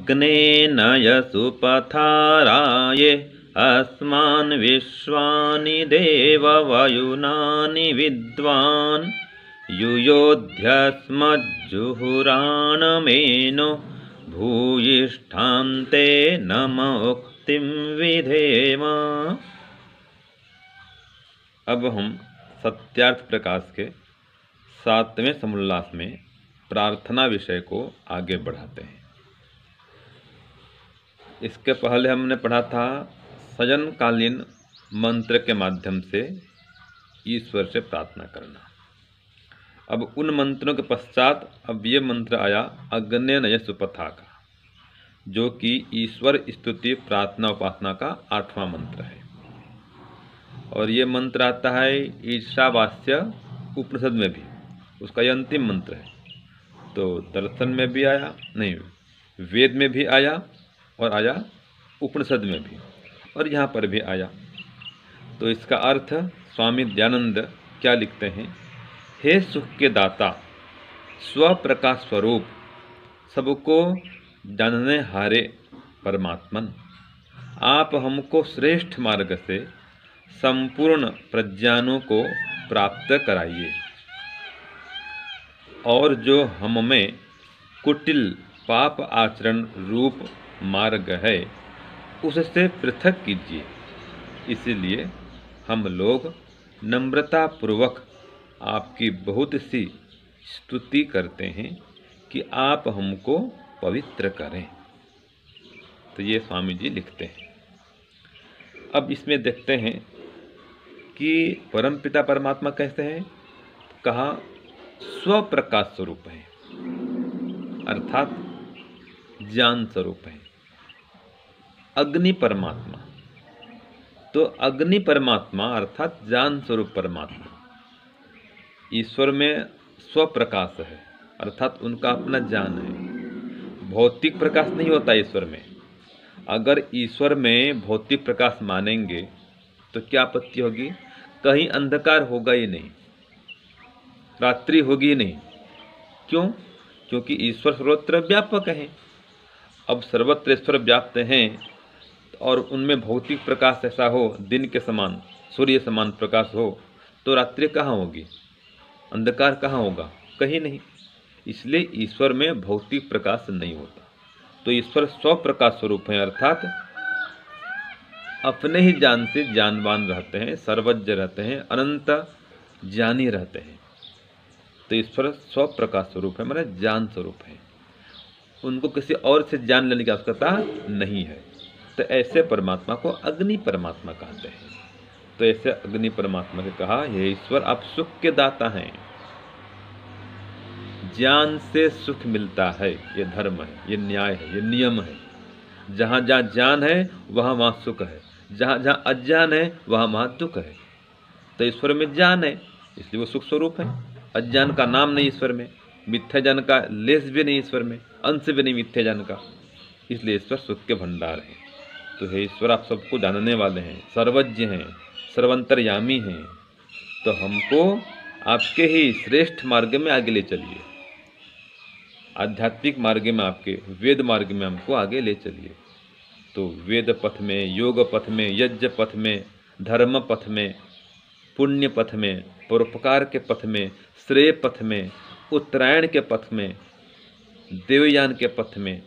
अग्नेनय सुपथाराये अस्मान् विश्वानि देववयुनानि विद्वान् युयोध्यस्मज्जुहुराणमेनो भूयिष्ठान्ते नमोक्तिं विधेम। अब हम सत्यार्थ प्रकाश के 7वें समुल्लास में प्रार्थना विषय को आगे बढ़ाते हैं। इसके पहले हमने पढ़ा था सजनकालीन मंत्र के माध्यम से ईश्वर से प्रार्थना करना। अब उन मंत्रों के पश्चात अब ये मंत्र आया अग्नेनय सुपथा का, जो कि ईश्वर स्तुति प्रार्थना उपासना का 8वां मंत्र है। और ये मंत्र आता है ईशावास्य उपनिषद में भी, उसका ये अंतिम मंत्र है। तो दर्शन में भी आया, नहीं वेद में भी आया और आया उपनिषद में भी, और यहाँ पर भी आया। तो इसका अर्थ स्वामी दयानंद क्या लिखते हैं, हे सुख के दाता स्वप्रकाश स्वरूप सबको जानने हारे परमात्मन, आप हमको श्रेष्ठ मार्ग से संपूर्ण प्रज्ञानों को प्राप्त कराइए, और जो हम में कुटिल पाप आचरण रूप मार्ग है उससे पृथक कीजिए। इसलिए हम लोग नम्रतापूर्वक आपकी बहुत सी स्तुति करते हैं कि आप हमको पवित्र करें। तो ये स्वामी जी लिखते हैं। अब इसमें देखते हैं कि परमपिता परमात्मा कैसे हैं। कहा स्वप्रकाश स्वरूप है, अर्थात ज्ञान स्वरूप है। अग्नि परमात्मा, तो अग्नि परमात्मा अर्थात ज्ञान स्वरूप परमात्मा। ईश्वर में स्वप्रकाश है, अर्थात उनका अपना ज्ञान है। भौतिक प्रकाश नहीं होता ईश्वर में। अगर ईश्वर में भौतिक प्रकाश मानेंगे तो क्या आपत्ति होगी, कहीं अंधकार होगा ही नहीं, रात्रि होगी नहीं। क्यों? क्योंकि ईश्वर सर्वत्र व्यापक है। अब सर्वत्र ईश्वर व्याप्त हैं और उनमें भौतिक प्रकाश ऐसा हो, दिन के समान सूर्य समान प्रकाश हो, तो रात्रि कहाँ होगी, अंधकार कहाँ होगा, कहीं नहीं। इसलिए ईश्वर में भौतिक प्रकाश नहीं होता। तो ईश्वर स्वप्रकाश स्वरूप है, अर्थात अपने ही ज्ञान से ज्ञानवान रहते हैं, सर्वज्ञ रहते हैं, अनंत ज्ञानी रहते हैं। तो ईश्वर स्वप्रकाश स्वरूप है, माने ज्ञान स्वरूप है। उनको किसी और से ज्ञान लेने की आवश्यकता नहीं है। तो ऐसे परमात्मा को अग्नि परमात्मा कहते हैं। तो ऐसे अग्नि परमात्मा ने कहा, हे ईश्वर आप सुख के दाता हैं, ज्ञान से सुख मिलता है, ये धर्म है, ये न्याय है, ये नियम है। जहाँ जहाँ ज्ञान है वहाँ वहाँ सुख है, जहाँ जहाँ अज्ञान है वहाँ वहाँ दुख है। तो ईश्वर में ज्ञान है इसलिए वो सुख स्वरूप है। अज्ञान का नाम नहीं ईश्वर में, मिथ्या ज्ञान का लेस भी नहीं ईश्वर में, अंश भी नहीं मिथ्या ज्ञान का, इसलिए ईश्वर सुख के भंडार है। तो हे ईश्वर आप सबको जानने वाले हैं, सर्वज्ञ हैं, सर्वंतर्यामी हैं। तो हमको आपके ही श्रेष्ठ मार्ग में आगे ले चलिए, आध्यात्मिक मार्ग में, आपके वेद मार्ग में हमको आगे ले चलिए। तो वेद पथ में, योग पथ में, यज्ञ पथ में, धर्म पथ में, पुण्य पथ में, परोपकार के पथ में, श्रेय पथ में, उत्तरायण के पथ में, देवयान के पथ में,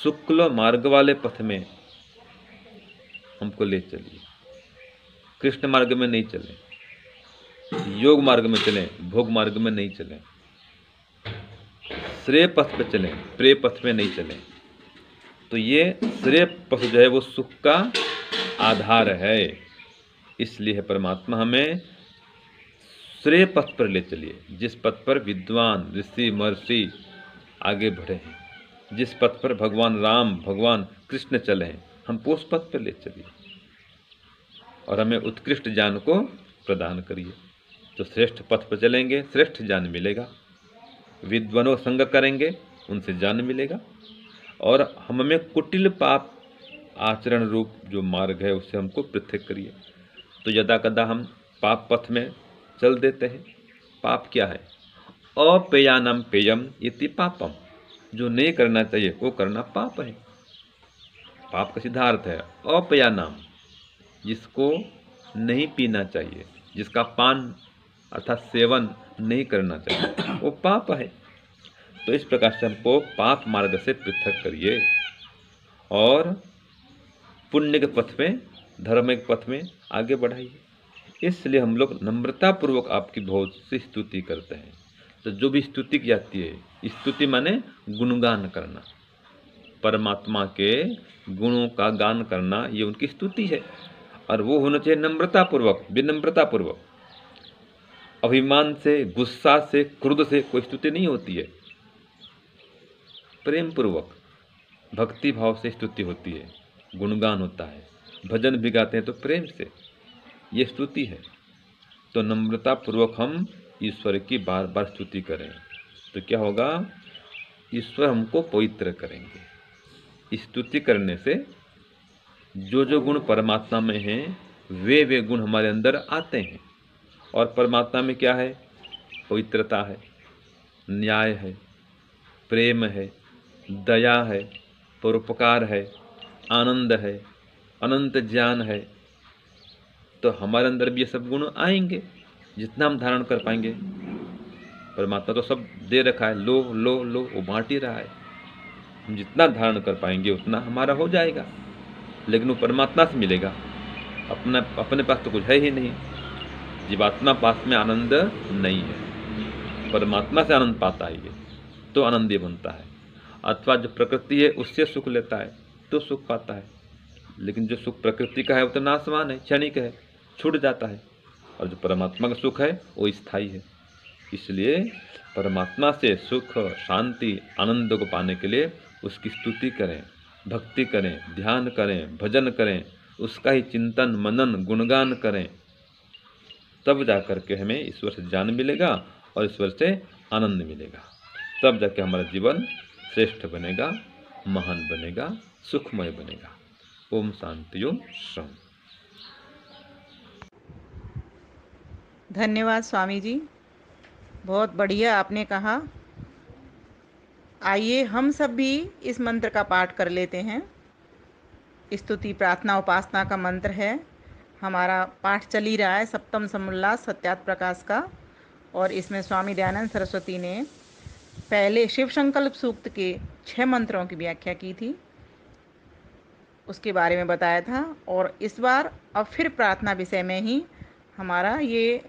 शुक्ल मार्ग वाले पथ में हमको ले चलिए। कृष्ण मार्ग में नहीं चलें, योग मार्ग में चलें, भोग मार्ग में नहीं चलें, श्रेय पथ पे चलें, प्रेय पथ में नहीं चलें। तो ये श्रेय पथ जो है वो सुख का आधार है। इसलिए है परमात्मा हमें श्रेय पथ पर ले चलिए, जिस पथ पर विद्वान ऋषि महर्षि आगे बढ़े हैं, जिस पथ पर भगवान राम भगवान कृष्ण चले हैं, हमको उस पथ पर ले चलिए और हमें उत्कृष्ट ज्ञान को प्रदान करिए। तो श्रेष्ठ पथ पर चलेंगे, श्रेष्ठ ज्ञान मिलेगा। विद्वानों संग करेंगे, उनसे ज्ञान मिलेगा। और हम में कुटिल पाप आचरण रूप जो मार्ग है उससे हमको पृथक करिए। तो यदा कदा हम पाप पथ में चल देते हैं। पाप क्या है? अपेयानम पेयम इति पापम। जो नहीं करना चाहिए वो करना पाप है। पाप का सिद्धार्थ है अपया नाम, जिसको नहीं पीना चाहिए, जिसका पान अर्थात सेवन नहीं करना चाहिए, वो पाप है। तो इस प्रकार से हमको पाप मार्ग से पृथक करिए और पुण्य के पथ में, धर्म के पथ में आगे बढ़ाइए। इसलिए हम लोग नम्रतापूर्वक आपकी बहुत सी स्तुति करते हैं। तो जो भी स्तुति की जाती है, स्तुति माने गुणगान करना, परमात्मा के गुणों का गान करना, ये उनकी स्तुति है। और वो होना चाहिए नम्रतापूर्वक, विनम्रतापूर्वक। अभिमान से, गुस्सा से, क्रोध से कोई स्तुति नहीं होती है। प्रेम पूर्वक, भक्ति भाव से स्तुति होती है, गुणगान होता है। भजन भी गाते हैं तो प्रेम से, ये स्तुति है। तो नम्रतापूर्वक हम ईश्वर की बार बार स्तुति करें तो क्या होगा, ईश्वर हमको पवित्र करेंगे। स्तुति करने से जो जो गुण परमात्मा में हैं वे गुण हमारे अंदर आते हैं। और परमात्मा में क्या है, पवित्रता है, न्याय है, प्रेम है, दया है, परोपकार है, आनंद है, अनंत ज्ञान है। तो हमारे अंदर भी ये सब गुण आएंगे जितना हम धारण कर पाएंगे। परमात्मा तो सब दे रखा है, लो लो लो, वो बांट ही रहा है। हम जितना धारण कर पाएंगे उतना हमारा हो जाएगा, लेकिन वो परमात्मा से मिलेगा। अपने पास तो कुछ है ही नहीं। जीवात्मा पास में आनंद नहीं है, परमात्मा से आनंद पाता है ये तो आनंदी बनता है। अथवा जो प्रकृति है उससे सुख लेता है तो सुख पाता है, लेकिन जो सुख प्रकृति का है वो तो नाशवान है, क्षणिक है, छूट जाता है। और जो परमात्मा का सुख है वो स्थायी है। इसलिए परमात्मा से सुख, शांति, आनंद को पाने के लिए उसकी स्तुति करें, भक्ति करें, ध्यान करें, भजन करें, उसका ही चिंतन मनन गुणगान करें। तब जा कर के हमें ईश्वर से ज्ञान मिलेगा और ईश्वर से आनंद मिलेगा। तब जाके हमारा जीवन श्रेष्ठ बनेगा, महान बनेगा, सुखमय बनेगा। ओम शांति ओम श्रम। धन्यवाद स्वामी जी, बहुत बढ़िया आपने कहा। आइए हम सब भी इस मंत्र का पाठ कर लेते हैं। स्तुति प्रार्थना उपासना का मंत्र है। हमारा पाठ चल ही रहा है सप्तम समुल्लास सत्यात प्रकाश का, और इसमें स्वामी दयानंद सरस्वती ने पहले शिव संकल्प सूक्त के 6 मंत्रों की व्याख्या की थी, उसके बारे में बताया था। और इस बार अब फिर प्रार्थना विषय में ही हमारा ये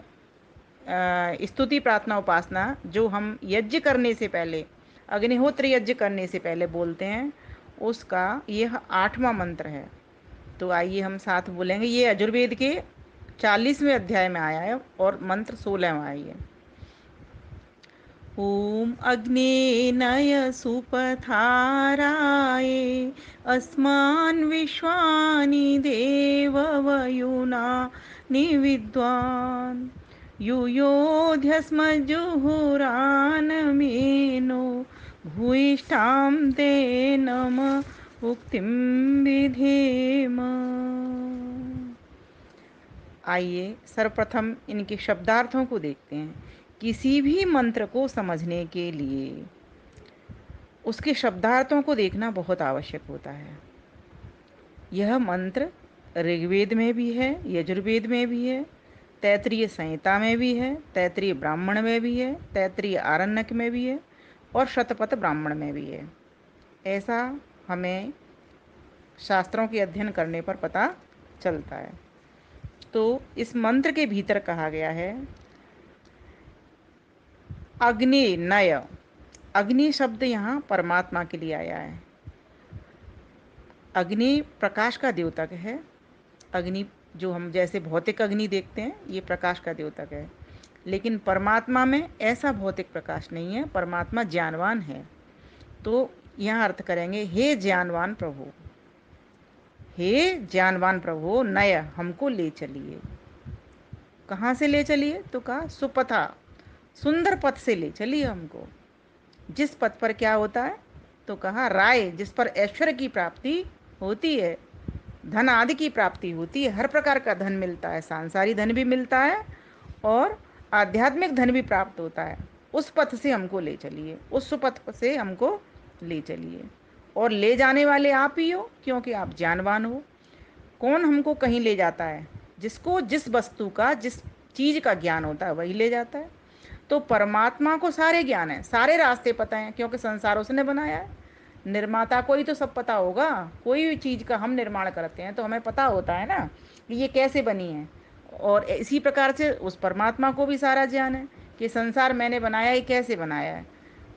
स्तुति प्रार्थना उपासना जो हम यज्ञ करने से पहले, अग्निहोत्र यज्ञ करने से पहले बोलते हैं, उसका यह 8वां मंत्र है। तो आइए हम साथ बोलेंगे। ये यजुर्वेद के 40वें अध्याय में आया है और मंत्र 16वां है ये। ओम अग्ने नय सुपथाराय अस्मान् विश्वानि देववयुना निविद्वान् युयोध्यस्मजुहुरानमेनो भूयिष्ठां ते नम उक्तिं विधेम। आइए सर्वप्रथम इनके शब्दार्थों को देखते हैं। किसी भी मंत्र को समझने के लिए उसके शब्दार्थों को देखना बहुत आवश्यक होता है। यह मंत्र ऋग्वेद में भी है, यजुर्वेद में भी है, तैत्तिरीय संहिता में भी है, तैत्तिरीय ब्राह्मण में भी है, तैत्तिरीय आरण्यक में भी है और शतपथ ब्राह्मण में भी है। ऐसा हमें शास्त्रों के अध्ययन करने पर पता चलता है। तो इस मंत्र के भीतर कहा गया है अग्नि नय। अग्नि शब्द यहाँ परमात्मा के लिए आया है। अग्नि प्रकाश का द्योतक है। अग्नि जो हम जैसे भौतिक अग्नि देखते हैं ये प्रकाश का द्योतक है, लेकिन परमात्मा में ऐसा भौतिक प्रकाश नहीं है, परमात्मा ज्ञानवान है। तो यहाँ अर्थ करेंगे हे ज्ञानवान प्रभु, हे ज्ञानवान प्रभु नय हमको ले चलिए। कहाँ से ले चलिए? तो कहा सुपथा, सुंदर पथ से ले चलिए हमको। जिस पथ पर क्या होता है? तो कहा राय, जिस पर ऐश्वर्य की प्राप्ति होती है, धन आदि की प्राप्ति होती है, हर प्रकार का धन मिलता है, सांसारिक धन भी मिलता है और आध्यात्मिक धन भी प्राप्त होता है। उस पथ से हमको ले चलिए, उस सुपथ से हमको ले चलिए। और ले जाने वाले आप ही हो, क्योंकि आप ज्ञानवान हो। कौन हमको कहीं ले जाता है? जिसको जिस वस्तु का, जिस चीज़ का ज्ञान होता है वही ले जाता है। तो परमात्मा को सारे ज्ञान है, सारे रास्ते पता हैं, क्योंकि संसार उसने बनाया है। निर्माता को ही तो सब पता होगा। कोई भी चीज़ का हम निर्माण करते हैं तो हमें पता होता है ना कि ये कैसे बनी है। और इसी प्रकार से उस परमात्मा को भी सारा ज्ञान है कि संसार मैंने बनाया, ये कैसे बनाया है।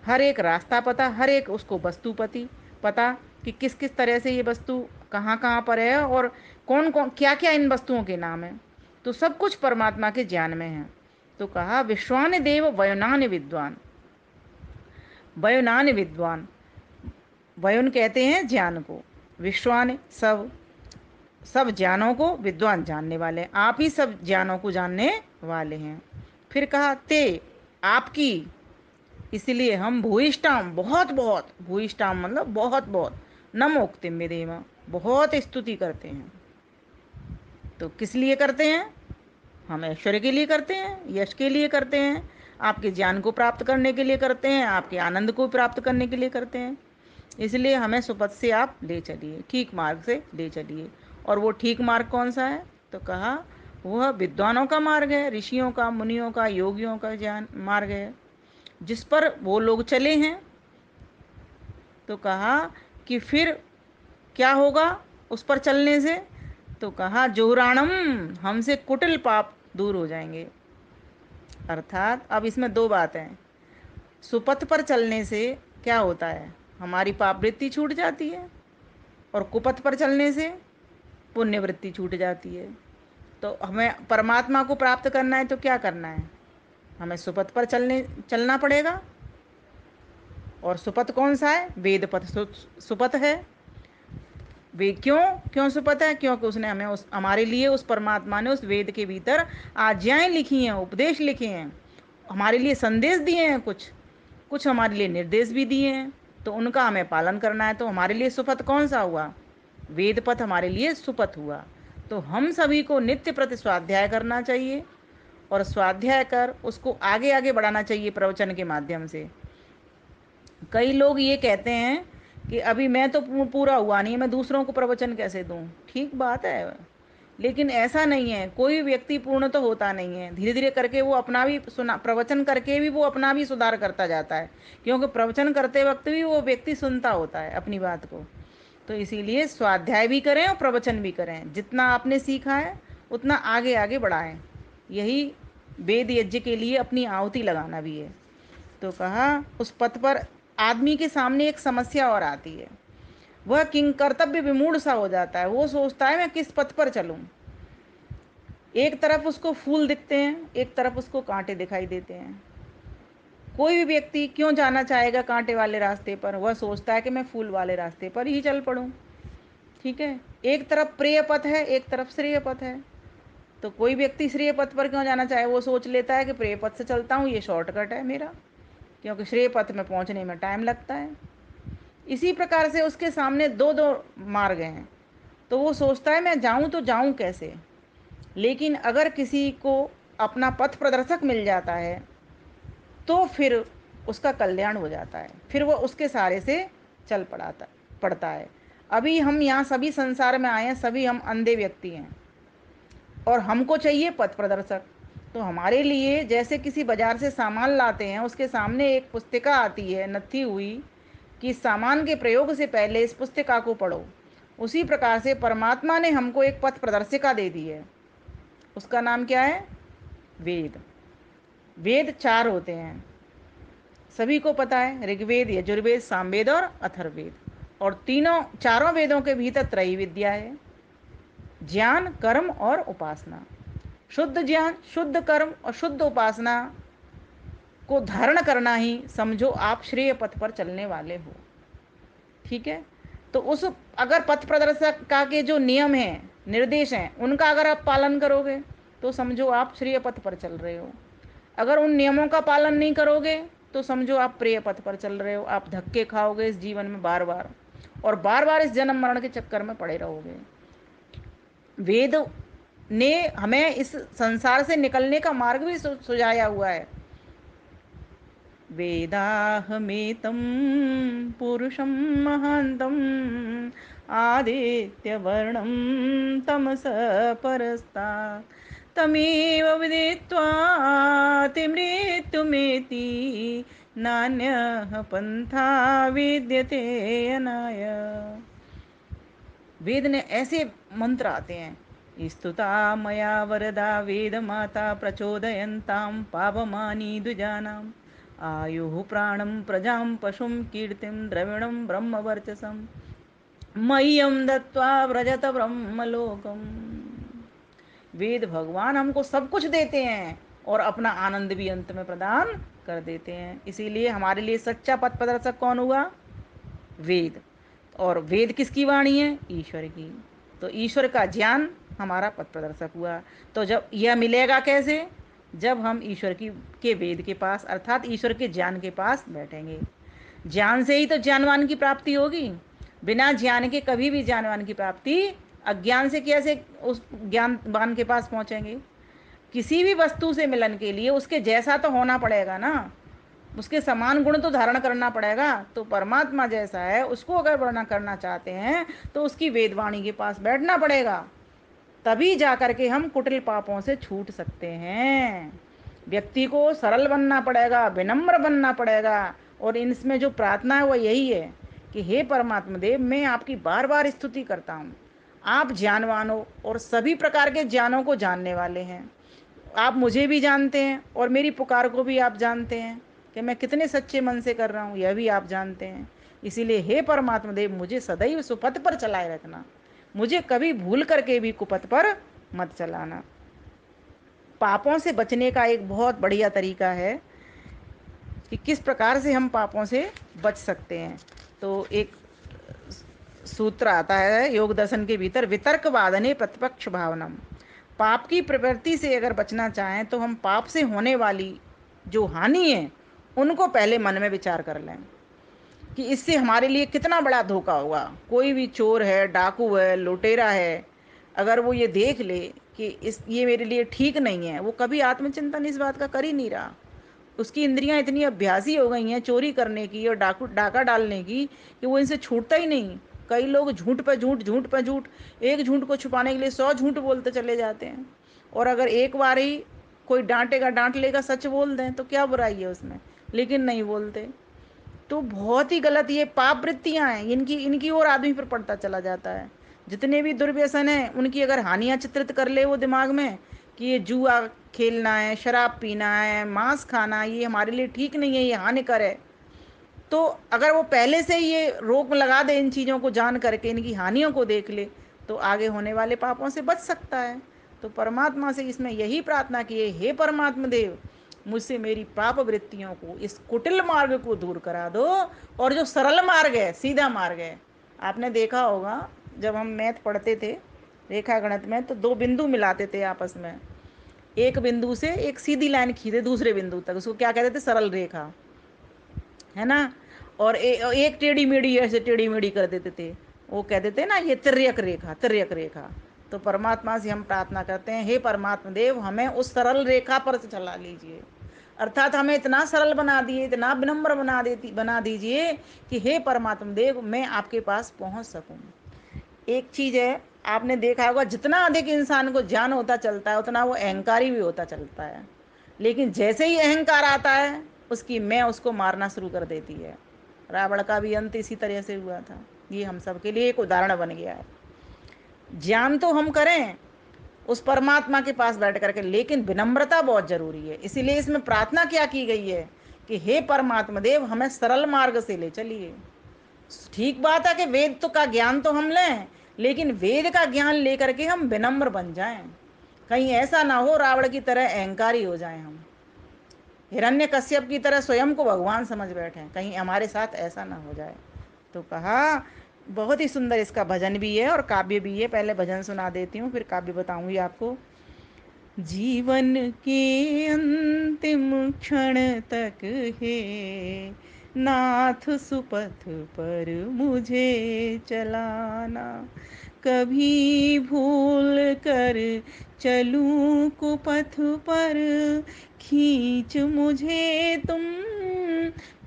हर एक रास्ता पता, हर एक उसको वस्तुपति पता कि किस किस तरह से ये वस्तु कहाँ कहाँ पर है, और कौन कौन क्या क्या इन वस्तुओं के नाम है। तो सब कुछ परमात्मा के ज्ञान में है। तो कहा विश्वान देव वयोनान विद्वान। वयोनान विद्वान, वयुन कहते हैं ज्ञान को, विश्वान सब, सब ज्ञानों को विद्वान जानने वाले हैं। आप ही सब ज्ञानों को जानने वाले हैं। फिर कहा ते आपकी, इसलिए हम भूयिष्ठाम, बहुत बहुत, भूयिष्ठाम मतलब बहुत बहुत, न मोक्तिम विदेम, बहुत स्तुति करते हैं। तो किस लिए करते हैं? हम ऐश्वर्य के लिए करते हैं, यश के लिए करते हैं, आपके ज्ञान को प्राप्त करने के लिए करते हैं, आपके आनंद को प्राप्त करने के लिए करते हैं। इसलिए हमें सुपथ से आप ले चलिए, ठीक मार्ग से ले चलिए। और वो ठीक मार्ग कौन सा है? तो कहा वह विद्वानों का मार्ग है, ऋषियों का, मुनियों का, योगियों का ज्ञान मार्ग है, जिस पर वो लोग चले हैं। तो कहा कि फिर क्या होगा उस पर चलने से? तो कहा जोराणम, हमसे कुटिल पाप दूर हो जाएंगे। अर्थात अब इसमें दो बातें हैं। सुपथ पर चलने से क्या होता है? हमारी पाप वृत्ति छूट जाती है, और कुपथ पर चलने से पुण्य वृत्ति छूट जाती है। तो हमें परमात्मा को प्राप्त करना है तो क्या करना है? हमें सुपथ पर चलना पड़ेगा। और सुपथ कौन सा है? वेद पथ सुपथ है। वे क्यों क्यों सुपथ है? क्योंकि उसने हमें उस हमारे लिए, उस परमात्मा ने उस वेद के भीतर आज्ञाएं लिखी हैं, उपदेश लिखे हैं, हमारे लिए संदेश दिए हैं, कुछ कुछ हमारे लिए निर्देश भी दिए हैं। तो उनका हमें पालन करना है। तो हमारे लिए सुपथ कौन सा हुआ? वेद पथ हमारे लिए सुपथ हुआ। तो हम सभी को नित्य प्रति स्वाध्याय करना चाहिए, और स्वाध्याय कर उसको आगे आगे बढ़ाना चाहिए प्रवचन के माध्यम से। कई लोग ये कहते हैं कि अभी मैं तो पूरा हुआ नहीं, मैं दूसरों को प्रवचन कैसे दूं? ठीक बात है, लेकिन ऐसा नहीं है, कोई व्यक्ति पूर्ण तो होता नहीं है। धीरे धीरे करके वो अपना भी सुना, प्रवचन करके भी वो अपना भी सुधार करता जाता है, क्योंकि प्रवचन करते वक्त भी वो व्यक्ति सुनता होता है अपनी बात को। तो इसीलिए स्वाध्याय भी करें और प्रवचन भी करें, जितना आपने सीखा है उतना आगे आगे बढ़ाएं। यही वेद यज्ञ के लिए अपनी आहुति लगाना भी है। तो कहा उस पथ पर आदमी के सामने एक समस्या और आती है। वह किंग कर्तव्य विमूढ़ सा हो जाता है। वो सोचता है मैं किस पथ पर चलूं। एक तरफ उसको फूल दिखते हैं, एक तरफ उसको कांटे दिखाई देते हैं। कोई भी व्यक्ति क्यों जाना चाहेगा कांटे वाले रास्ते पर? वह सोचता है कि मैं फूल वाले रास्ते पर ही चल पड़ूं। ठीक है, एक तरफ प्रिय पथ है, एक तरफ श्रेय पथ है। तो कोई व्यक्ति श्रेय पथ पर क्यों जाना चाहे? वो सोच लेता है कि प्रिय पथ से चलता हूँ, ये शॉर्टकट है मेरा, क्योंकि श्रेय पथ में पहुंचने में टाइम लगता है। इसी प्रकार से उसके सामने दो दो मार्ग हैं, तो वो सोचता है मैं जाऊं तो जाऊं कैसे। लेकिन अगर किसी को अपना पथ प्रदर्शक मिल जाता है तो फिर उसका कल्याण हो जाता है, फिर वो उसके सहारे से चल पड़ता है। अभी हम यहाँ सभी संसार में आए हैं, सभी हम अंधे व्यक्ति हैं, और हमको चाहिए पथ प्रदर्शक। तो हमारे लिए जैसे किसी बाजार से सामान लाते हैं, उसके सामने एक पुस्तिका आती है नथी हुई कि इस सामान के प्रयोग से पहले इस पुस्तिका को पढ़ो। उसी प्रकार से परमात्मा ने हमको एक पथ प्रदर्शिका दे दी है। उसका नाम क्या है? वेद। वेद चार होते हैं, सभी को पता है, ऋग्वेद, यजुर्वेद, सामवेद और अथर्ववेद। और तीनों चारों वेदों के भीतर त्रयी विद्या है, ज्ञान, कर्म और उपासना। शुद्ध ज्ञान, शुद्ध कर्म और शुद्ध उपासना को धारण करना ही समझो आप श्रेय पथ पर चलने वाले हो। ठीक है, तो उस अगर पथ प्रदर्शक का के जो नियम हैं, निर्देश हैं, उनका अगर आप पालन करोगे तो समझो आप श्रेय पथ पर चल रहे हो। अगर उन नियमों का पालन नहीं करोगे तो समझो आप प्रेय पथ पर चल रहे हो। आप धक्के खाओगे इस जीवन में बार बार, और बार बार इस जन्म मरण के चक्कर में पड़े रहोगे। वेद ने हमें इस संसार से निकलने का मार्ग भी सुझाया हुआ है। वेदाहमेतं पुरुषं महान्तम् आदित्यवर्णं तमसः परस्तात् तमेव विदित्वा मृत्युमेति नान्यः पन्था विद्यते अनाय। वेद ने ऐसे मंत्र आते हैं, स्तुता मया वरदा वेद माता प्रचोदयन्तां पावमानी द्विजानाम् आयुः प्राणं प्रजां पशुं कीर्तिं द्रविणं ब्रह्मवर्चसं मह्यं दत्त्वा व्रजत ब्रह्मलोकम्। वेद भगवान हमको सब कुछ देते हैं और अपना आनंद भी अंत में प्रदान कर देते हैं। इसीलिए हमारे लिए सच्चा पथ प्रदर्शक कौन हुआ? वेद। और वेद किसकी वाणी है? ईश्वर की। तो ईश्वर का ज्ञान हमारा पथ प्रदर्शक हुआ। तो जब यह मिलेगा कैसे? जब हम ईश्वर की के वेद के पास अर्थात ईश्वर के ज्ञान के पास बैठेंगे। ज्ञान से ही तो ज्ञानवान की प्राप्ति होगी। बिना ज्ञान के कभी भी ज्ञानवान की प्राप्ति, अज्ञान से कैसे उस ज्ञानवान के पास पहुंचेंगे? किसी भी वस्तु से मिलन के लिए उसके जैसा तो होना पड़ेगा ना, उसके समान गुण तो धारण करना पड़ेगा। तो परमात्मा जैसा है उसको अगर वर्णन करना चाहते हैं तो उसकी वेदवाणी के पास बैठना पड़ेगा, तभी जाकर के हम कुटिल पापों से छूट सकते हैं। व्यक्ति को सरल बनना पड़ेगा, विनम्र बनना पड़ेगा। और इसमें जो प्रार्थना है वो यही है कि हे परमात्मा देव, मैं आपकी बार बार स्तुति करता हूँ। आप ज्ञानवान हो और सभी प्रकार के ज्ञानों को जानने वाले हैं। आप मुझे भी जानते हैं और मेरी पुकार को भी आप जानते हैं कि मैं कितने सच्चे मन से कर रहा हूँ, यह भी आप जानते हैं। इसीलिए हे परमात्मा देव, मुझे सदैव सुपथ पर चलाए रखना, मुझे कभी भूल करके भी कुपथ पर मत चलाना। पापों से बचने का एक बहुत बढ़िया तरीका है कि किस प्रकार से हम पापों से बच सकते हैं। तो एक सूत्र आता है योग दर्शन के भीतर, वितर्क वादने प्रतिपक्ष भावनम। पाप की प्रवृत्ति से अगर बचना चाहें तो हम पाप से होने वाली जो हानि है उनको पहले मन में विचार कर लें कि इससे हमारे लिए कितना बड़ा धोखा होगा। कोई भी चोर है, डाकू है, लुटेरा है, अगर वो ये देख ले कि ये मेरे लिए ठीक नहीं है, वो कभी आत्मचिंतन इस बात का कर ही नहीं रहा। उसकी इंद्रियां इतनी अभ्यासी हो गई हैं चोरी करने की और डाका डालने की कि वो इनसे छूटता ही नहीं। कई लोग झूठ पर झूठ, झूठ पर झूठ, एक झूठ को छुपाने के लिए 100 झूठ बोलते चले जाते हैं। और अगर एक बार ही कोई डांटेगा, डांट लेगा, सच बोल दें तो क्या बुराई है उसमें, लेकिन नहीं बोलते। तो बहुत ही गलत ये पाप वृत्तियां हैं, इनकी इनकी ओर आदमी पर पड़ता चला जाता है। जितने भी दुर्व्यसन हैं उनकी अगर हानियां चित्रित कर ले वो दिमाग में कि ये जुआ खेलना है, शराब पीना है, मांस खाना, ये हमारे लिए ठीक नहीं है, ये हानिकर है, तो अगर वो पहले से ही ये रोक लगा दे, इन चीज़ों को जान करके, इनकी हानियों को देख ले, तो आगे होने वाले पापों से बच सकता है। तो परमात्मा से इसमें यही प्रार्थना की है, हे परमात्मा देव, मुझसे मेरी पाप वृत्तियों को, इस कुटिल मार्ग को दूर करा दो। और जो सरल मार्ग है, सीधा मार्ग है, आपने देखा होगा जब हम मैथ पढ़ते थे रेखा गणित में, तो दो बिंदु मिलाते थे आपस में, एक बिंदु से एक सीधी लाइन खींचे दूसरे बिंदु तक, उसको क्या कहते थे? सरल रेखा, है ना। और एक टेढ़ी मेढ़ी ऐसे टेढ़ी मेढ़ी कर देते थे, वो कहते थे ना ये तिर्यक रेखा, तिर्यक रेखा। तो परमात्मा से हम प्रार्थना करते हैं, हे परमात्मा देव, हमें उस सरल रेखा पर से चला लीजिए, अर्थात हमें इतना सरल बना दिए, इतना विनम्र बना दीजिए कि हे परमात्मा देव, मैं आपके पास पहुंच सकूं। एक चीज़ है, आपने देखा होगा, जितना अधिक इंसान को ज्ञान होता चलता है उतना वो अहंकारी भी होता चलता है। लेकिन जैसे ही अहंकार आता है उसकी मैं उसको मारना शुरू कर देती है। रावण का भी अंत इसी तरह से हुआ था। ये हम सबके लिए एक उदाहरण बन गया है। ज्ञान तो हम करें उस परमात्मा के पास बैठ करके, लेकिन विनम्रता बहुत जरूरी है। इसीलिए इसमें प्रार्थना क्या की गई है कि हे परमात्मा देव, हमें सरल मार्ग से ले चलिए। ठीक बात है कि वेद तो का ज्ञान तो हम लें, लेकिन वेद का ज्ञान लेकर के हम विनम्र बन जाएं। कहीं ऐसा ना हो रावण की तरह अहंकारी हो जाएं, हम हिरण्यकश्यप की तरह स्वयं को भगवान समझ बैठें, कहीं हमारे साथ ऐसा ना हो जाए। तो कहा, बहुत ही सुंदर इसका भजन भी है और काव्य भी है। पहले भजन सुना देती हूँ, फिर काव्य बताऊंगी आपको। जीवन के अंतिम क्षण तक हे नाथ सुपथ पर मुझे चलाना, कभी भूल कर चलूं कुपथ पर, खींच मुझे तुम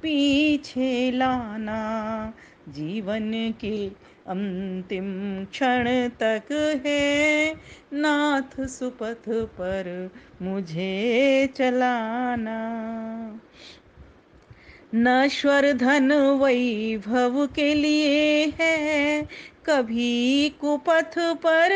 पीछे लाना, जीवन के अंतिम क्षण तक है नाथ सुपथ पर मुझे चलाना। नश्वर धन वैभव के लिए है, कभी कुपथ पर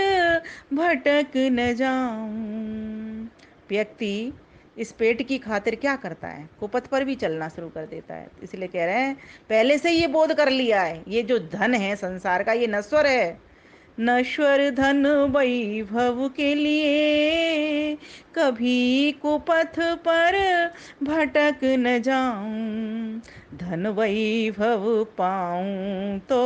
भटक न जाऊं। व्यक्ति इस पेट की खातिर क्या करता है, कुपथ पर भी चलना शुरू कर देता है। इसलिए कह रहे हैं पहले से ये बोध कर लिया है, ये जो धन है संसार का ये नश्वर है। नश्वर धन वैभव के लिए कभी कुपथ पर भटक न जाऊं। धन वैभव पाऊं तो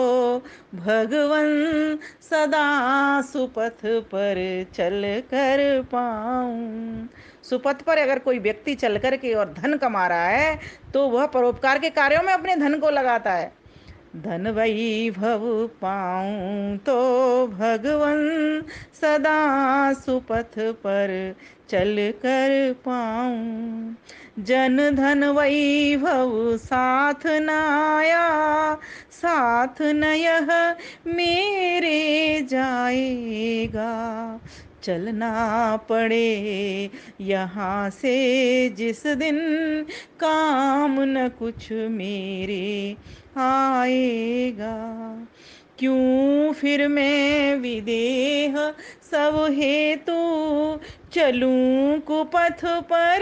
भगवन सदा सुपथ पर चल कर पाऊं। सुपथ पर अगर कोई व्यक्ति चल कर के और धन कमा रहा है तो वह परोपकार के कार्यों में अपने धन को लगाता है। धन वैभव पाऊं तो भगवन सदा सुपथ पर चल कर पाऊं। जन धन वैभव साथ न आया, साथ न यह मेरे जाएगा। चलना पड़े यहाँ से जिस दिन, काम न कुछ मेरे आएगा। क्यों फिर मैं विदेह सब हेतु चलूं कुपथ पर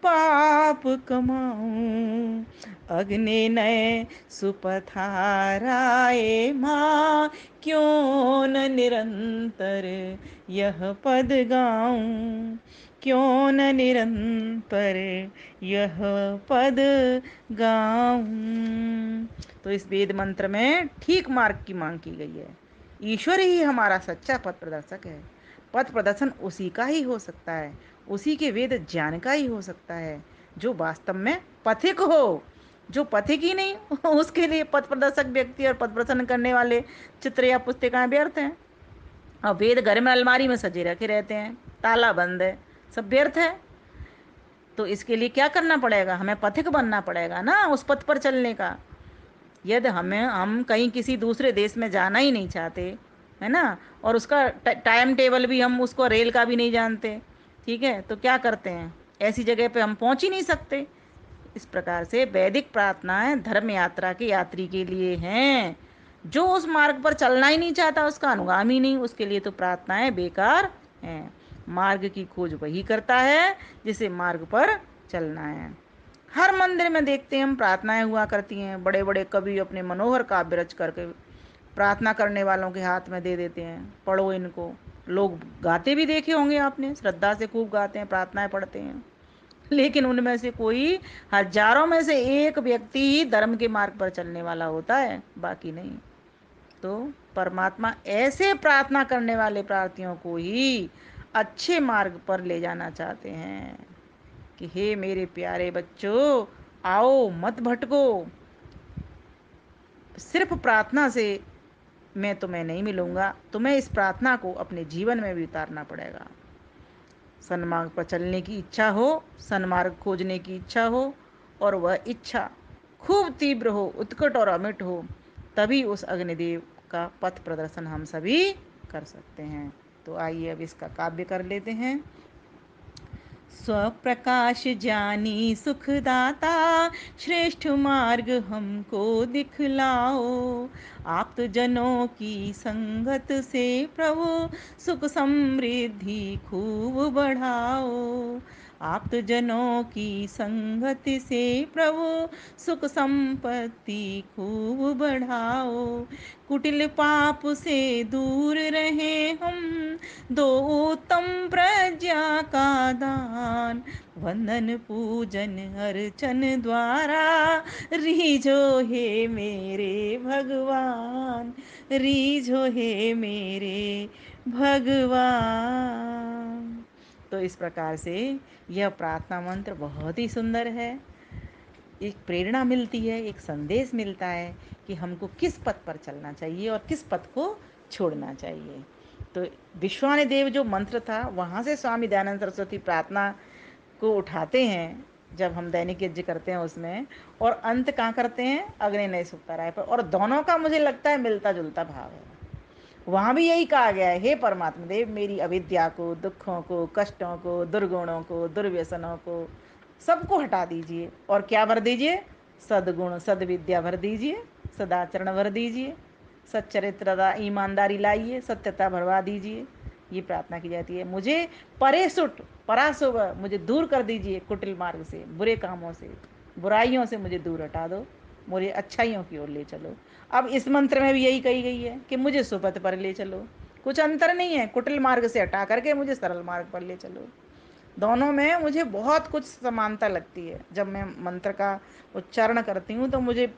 पाप कमाऊं। अग्नि नय सुपथाराए माँ, क्यों न निरंतर यह पद गाऊं। क्यों न निरंतर यह पद गाऊं। तो इस वेद मंत्र में ठीक मार्ग की मांग की गई है। ईश्वर ही हमारा सच्चा पथ प्रदर्शक है। पथ प्रदर्शन उसी का ही हो सकता है, उसी के वेद ज्ञान का ही हो सकता है जो वास्तव में पथिक हो। जो पथिक ही नहीं उसके लिए पथ प्रदर्शक व्यक्ति और पथ प्रदर्शन करने वाले चित्र या पुस्तिकाएं व्यर्थ हैं। और वेद घर में अलमारी में सजे रखे रहते हैं, ताला बंद है, सब व्यर्थ है। तो इसके लिए क्या करना पड़ेगा, हमें पथिक बनना पड़ेगा ना, उस पथ पर चलने का। यदि हम कहीं किसी दूसरे देश में जाना ही नहीं चाहते है ना, और उसका टाइम टेबल भी हम उसको रेल का भी नहीं जानते, ठीक है, तो क्या करते हैं, ऐसी जगह पे हम पहुंच ही नहीं सकते। इस प्रकार से वैदिक प्रार्थनाएं धर्म यात्रा के यात्री के लिए हैं। जो उस मार्ग पर चलना ही नहीं चाहता, उसका अनुगामी नहीं, उसके लिए तो प्रार्थनाएं बेकार हैं। मार्ग की खोज वही करता है जिसे मार्ग पर चलना है। हर मंदिर में देखते हैं हम प्रार्थनाएं हुआ करती हैं। बड़े बड़े कवि अपने मनोहर काव्य रच करके प्रार्थना करने वालों के हाथ में दे देते हैं, पढ़ो इनको। लोग गाते भी देखे होंगे आपने, श्रद्धा से खूब गाते हैं, प्रार्थनाएं पढ़ते हैं। लेकिन उनमें से कोई हजारों में से एक व्यक्ति ही धर्म के मार्ग पर चलने वाला होता है, बाकी नहीं। तो परमात्मा ऐसे प्रार्थना करने वाले प्रार्थियों को ही अच्छे मार्ग पर ले जाना चाहते हैं कि हे मेरे प्यारे बच्चों, आओ मत भटको। सिर्फ प्रार्थना से मैं तुम्हें नहीं मिलूंगा, तुम्हें इस प्रार्थना को अपने जीवन में भी उतारना पड़ेगा। सन्मार्ग पर चलने की इच्छा हो, सन्मार्ग खोजने की इच्छा हो, और वह इच्छा खूब तीव्र हो, उत्कट और अमिट हो, तभी उस अग्निदेव का पथ प्रदर्शन हम सभी कर सकते हैं। तो आइए अब इसका काव्य कर लेते हैं। स्वप्रकाश जानी सुखदाता, श्रेष्ठ मार्ग हमको दिखलाओ। आप्त जनों की संगत से प्रभु, सुख समृद्धि खूब बढ़ाओ। आप्त जनों की संगति से प्रभु, सुख संपत्ति खूब बढ़ाओ। कुटिल पाप से दूर रहे हम, दो उत्तम प्रज्ञा का दान। वंदन पूजन अर्चन द्वारा, रीझो हे मेरे भगवान। रीझो हे मेरे भगवान। तो इस प्रकार से यह प्रार्थना मंत्र बहुत ही सुंदर है। एक प्रेरणा मिलती है, एक संदेश मिलता है कि हमको किस पथ पर चलना चाहिए और किस पथ को छोड़ना चाहिए। तो विश्वानि देव जो मंत्र था, वहाँ से स्वामी दयानंद सरस्वती प्रार्थना को उठाते हैं जब हम दैनिक यज्ञ करते हैं उसमें, और अंत कहाँ करते हैं, अग्नि नये सुक्ताराय पर। और दोनों का मुझे लगता है मिलता जुलता भाव है। वहाँ भी यही कहा गया है, हे परमात्मा देव, मेरी अविद्या को, दुखों को, कष्टों को, दुर्गुणों को, दुर्व्यसनों को सबको हटा दीजिए, और क्या भर दीजिए, सद्गुण सद्विद्या भर दीजिए, सदाचरण भर दीजिए, सच्चरित्रता ईमानदारी लाइए, सत्यता भरवा दीजिए। ये प्रार्थना की जाती है। मुझे परेसुट परासुभ, मुझे दूर कर दीजिए कुटिल मार्ग से, बुरे कामों से, बुराइयों से मुझे दूर हटा दो, मुझे अच्छाइयों की ओर ले चलो। अब इस मंत्र में भी यही कही गई है कि मुझे सुपथ पर ले चलो। कुछ अंतर नहीं है, कुटिल मार्ग से हटा करके मुझे सरल मार्ग पर ले चलो। दोनों में मुझे बहुत कुछ समानता लगती है। जब मैं मंत्र का उच्चारण करती हूँ तो मुझे,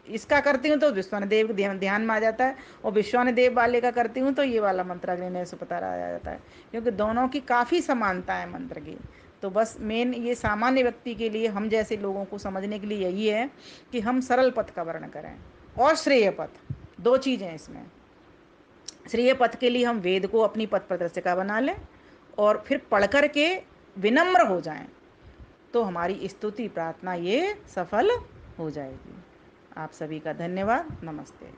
इसका करती हूँ तो विश्वान देव ध्यान में आ जाता है, और विश्वान देव वाले का करती हूँ तो ये वाला मंत्र अग्नि नये सुक्ताराय आ जाता है, क्योंकि दोनों की काफ़ी समानता है मंत्र की। तो बस मेन ये सामान्य व्यक्ति के लिए, हम जैसे लोगों को समझने के लिए यही है कि हम सरल पथ का वर्ण करें और श्रेय पथ, दो चीज़ें हैं इसमें। श्रेय पथ के लिए हम वेद को अपनी पथ प्रदर्शिका बना लें, और फिर पढ़ कर के विनम्र हो जाएं, तो हमारी स्तुति प्रार्थना ये सफल हो जाएगी। आप सभी का धन्यवाद। नमस्ते।